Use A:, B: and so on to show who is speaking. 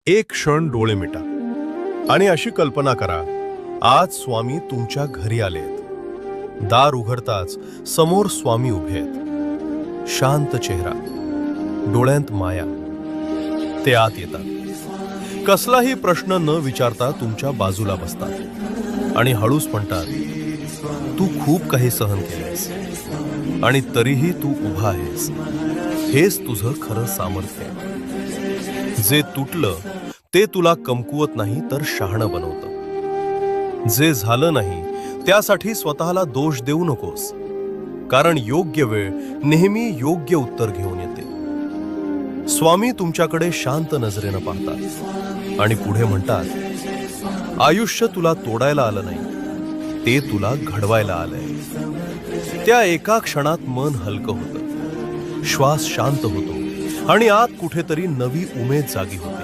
A: एक क्षण डोळे मिटा आणि अशी कल्पना करा, आज स्वामी तुमच्या घरी आलेत. दार उघडताच समोर स्वामी उभे आहेत. शांत चेहरा, डोळ्यांत माया. ते आत येतात. कसलाही प्रश्न न विचारता तुमच्या बाजूला बसतात आणि हळूच म्हणतात, तू खूप काही सहन केलेस आणि तरीही तू उभा आहेस. हेच तुझं खरं सामर्थ्य आहे. जे तुटलं ते तुला कमकुवत नाही तर शहाणं बनवतं. जे झालं नाही त्यासाठी स्वतःला दोष देऊ नकोस, कारण योग्य वेळ नेहमी योग्य उत्तर घेऊन येते. स्वामी तुमच्याकडे शांत नजरेनं पाहतात आणि पुढे म्हणतात, आयुष्य तुला तोडायला आलं नाही, ते तुला घडवायला आलंय. त्या एका क्षणात मन हलकं होतं, श्वास शांत होतो आणि आत कुठेतरी नवी उमेद जागी होते.